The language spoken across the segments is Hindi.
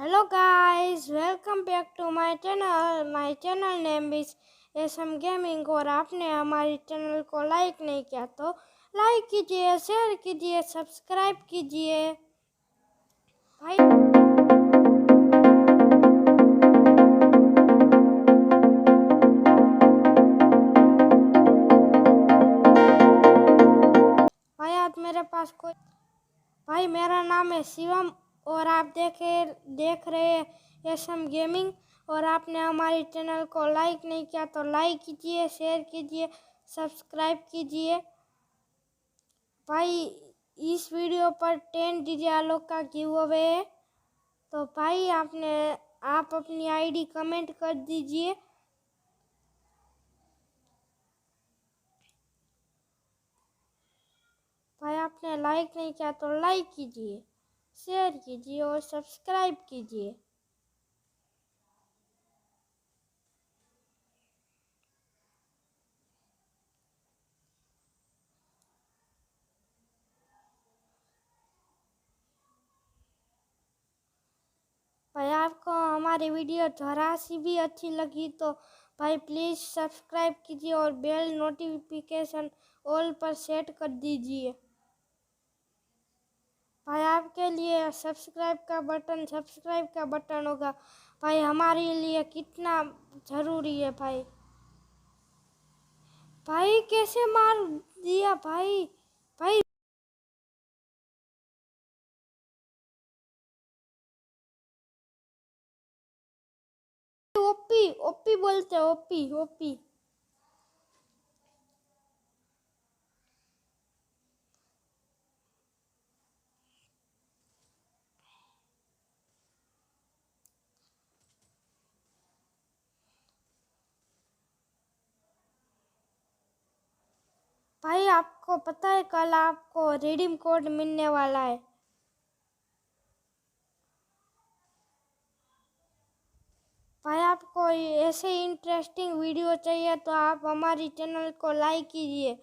Hello guys, welcome back to my channel. My channel name is SM Gaming। और आपने हमारी चैनल को लाइक नहीं किया तो लाइक कीजिए, शेयर कीजिए, सब्सक्राइब कीजिए भाई। भाई आज मेरे पास कोई भाई मेरा नाम है शिवम और आप देख रहे हैं SM गेमिंग। और आपने हमारी चैनल को लाइक नहीं किया तो लाइक कीजिए, शेयर कीजिए, सब्सक्राइब कीजिए भाई। इस वीडियो पर 10 DJ आलोक का गिव अवे है, तो भाई आप अपनी आईडी कमेंट कर दीजिए। भाई आपने लाइक नहीं किया तो लाइक कीजिए, शेयर कीजिए और सब्सक्राइब कीजिए। भाई आपको हमारी वीडियो जरा सी भी अच्छी लगी तो भाई प्लीज़ सब्सक्राइब कीजिए और बेल नोटिफिकेशन ऑल पर सेट कर दीजिए। भाई आपके लिए सब्सक्राइब का बटन होगा भाई, हमारे लिए कितना ज़रूरी है भाई। भाई कैसे मार दिया भाई। भाई ओपी ओपी बोलते ओपी ओपी। भाई आपको पता है कल आपको रिडीम कोड मिलने वाला है। भाई आपको ऐसे इंटरेस्टिंग वीडियो चाहिए तो आप हमारी चैनल को लाइक कीजिए,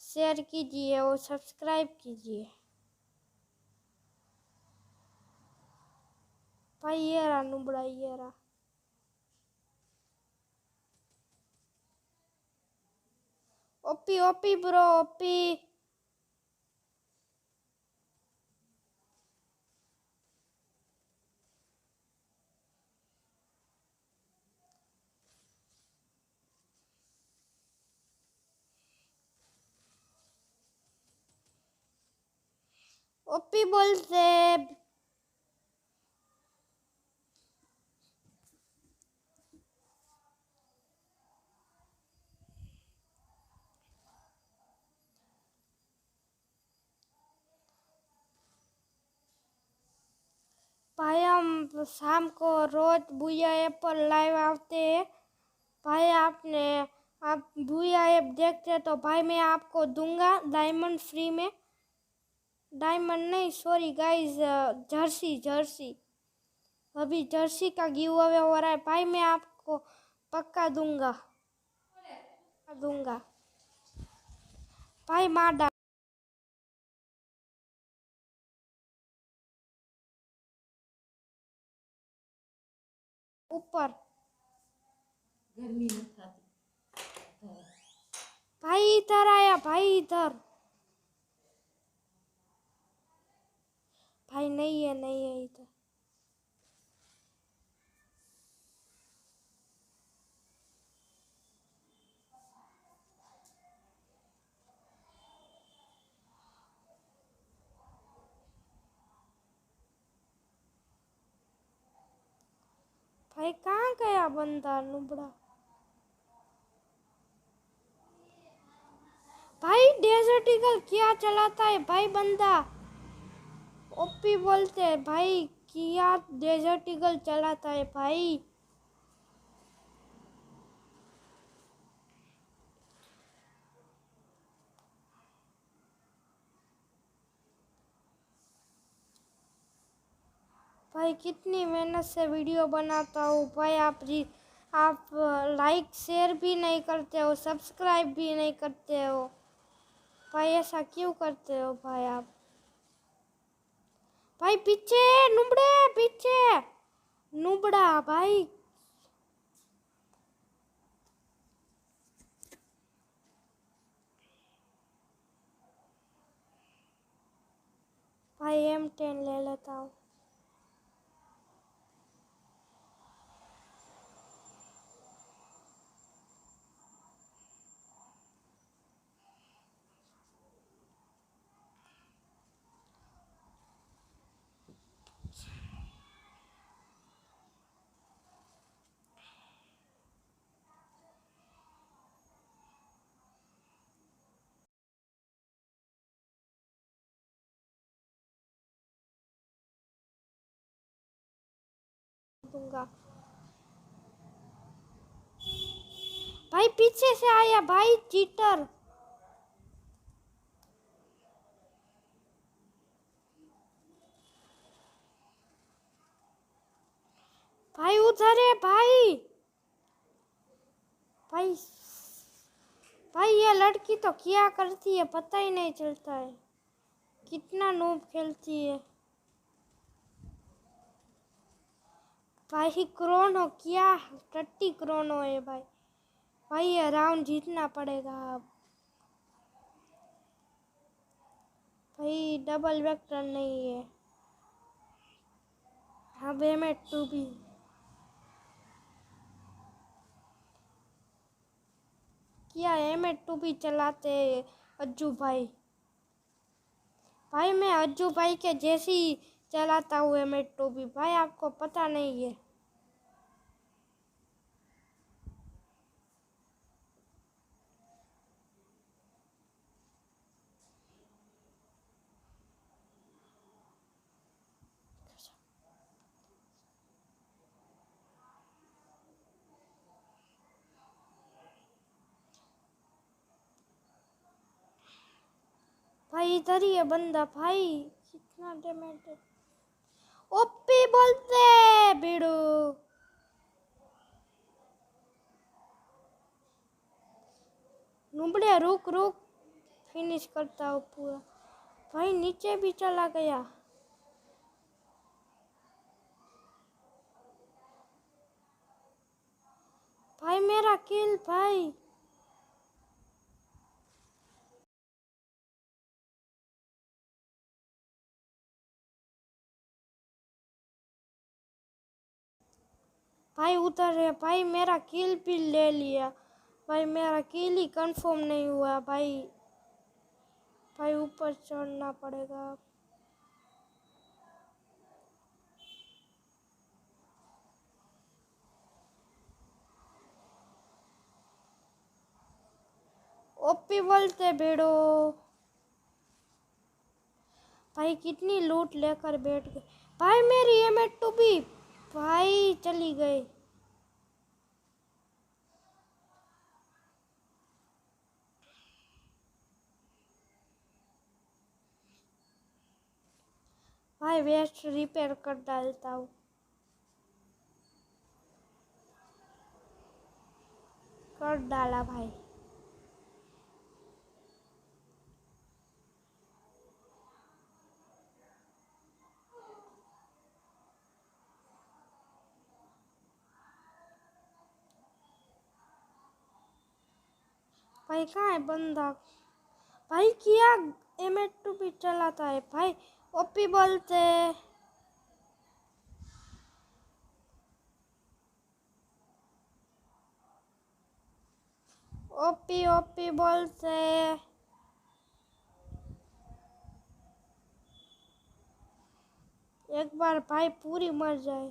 शेयर कीजिए और सब्सक्राइब कीजिए। भाई ये रहा नुबड़ा, ये रहा। OP OP bro OP. OP बोलते भाई हम शाम को रोज बुया ऐप पर लाइव आते हैं। भाई आप बुया ऐप देखते तो भाई मैं आपको दूंगा डायमंड फ्री में। डायमंड नहीं, सॉरी गाइस, जर्सी। अभी जर्सी का गिव अवे हो रहा है भाई, मैं आपको पक्का दूंगा भाई। मार डाल ऊपर। गर्मी में था भाई इधर आया, भाई इधर। भाई नहीं है इधर। भाई कहाँ गया बंदा नुबड़ा। भाई डेजर्ट ईगल क्या चलाता है भाई बंदा। ओपी बोलते हैं भाई, क्या डेजर्ट ईगल चलाता है भाई। भाई कितनी मेहनत से वीडियो बनाता हूँ भाई। आप लाइक शेयर भी नहीं करते हो, सब्सक्राइब भी नहीं करते हो भाई। ऐसा क्यों करते हो भाई आप। भाई पीछे नुबड़े पीछे। भाई। भाई M10 ले लेता हूँ। दूंगा। भाई पीछे से आया भाई, चीटर। भाई उधर है भाई। भाई भाई ये लड़की तो क्या करती है पता ही नहीं चलता है, कितना नूब खेलती है। भाई क्रोनो क्या टट्टी क्रोनो है भाई। भाई ये राउंड जीतना पड़ेगा अब। भाई डबल वेक्टर नहीं है। अब M2 भी। क्या M2 भी चलाते हैं अज्जू भाई। भाई मैं अज्जू भाई के जैसी चलाता हूँ M2 भी, भाई आपको पता नहीं है। भाई इधर ही है बंदा भाई, कितना डैमेज है। ओपी बोलते बीड़ू। नुबड़े रुक रुक, फिनिश करता हूँ पूरा। भाई नीचे भी चला गया। भाई मेरा किल भाई। भाई उधर है भाई, मेरा किल भी ले लिया। भाई मेरा किल ही कंफर्म नहीं हुआ भाई। भाई ऊपर चढ़ना पड़ेगा। ओपी बोलते बेड़ो। भाई कितनी लूट लेकर बैठ गए। भाई मेरी M2 भी भाई चली गई। भाई वेस्ट रिपेयर कर डालता हूँ। कर डाला भाई। भाई कहाँ है बंदा। भाई किया M2 भी चलाता है भाई। ओपी बोलते। ओपी ओपी बोलते। एक बार भाई पूरी मर जाए।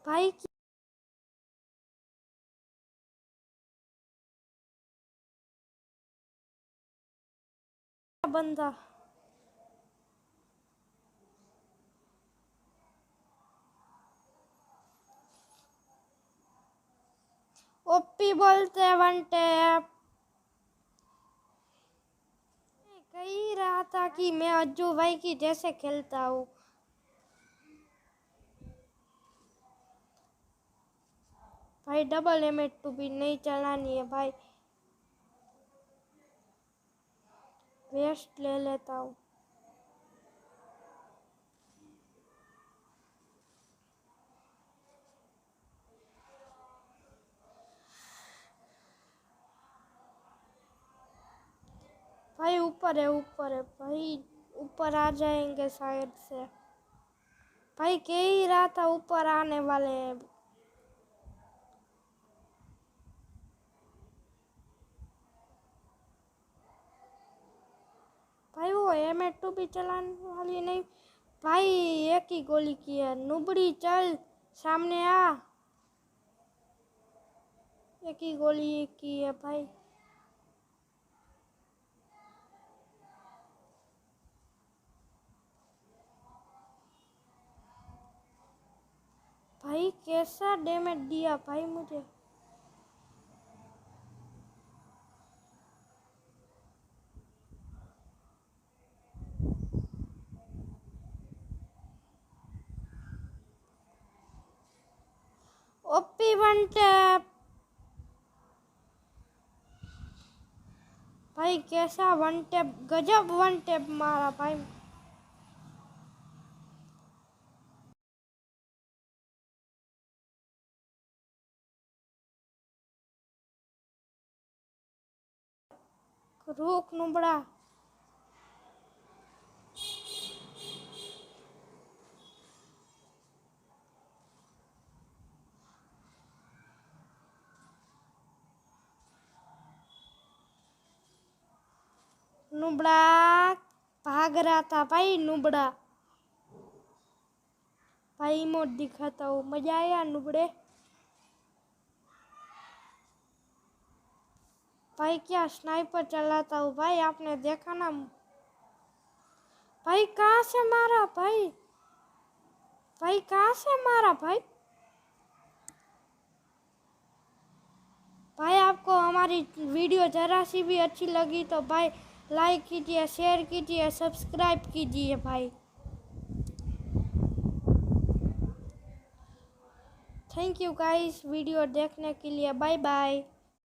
भाई क्या बंदा। ओपी बोलते वन टैप। रहा था कि मैं अज्जू भाई की जैसे खेलता हूँ। भाई डबल M82 भी नहीं चलानी है भाई, वेस्ट ले लेता हूँ। भाई ऊपर है भाई, ऊपर आ जाएंगे शायद से। भाई कह ही रहा था ऊपर आने वाले हैं। भाई वो M82 भी चलाने वाली नहीं। भाई एक ही गोली की है, नुबड़ी चल सामने आ। एक ही गोली की है भाई। भाई कैसा डैमेज दिया भाई मुझे। OP one tap. भाई कैसा वन टैप, गजब वन टैप मारा भाई। रुक नुबड़ा। नुबड़ा भाग रहा था भाई, नुबड़ा। भाई इमोट दिखाता हूँ, मजा आया नुबड़े। भाई क्या स्नाइपर चलाता हूँ भाई, आपने देखा ना। भाई कहाँ से मारा भाई, भाई कहाँ से मारा भाई। भाई आपको हमारी वीडियो जरा सी भी अच्छी लगी तो भाई लाइक कीजिए, शेयर कीजिए, सब्सक्राइब कीजिए भाई। थैंक यू गाइस वीडियो देखने के लिए, बाय बाय।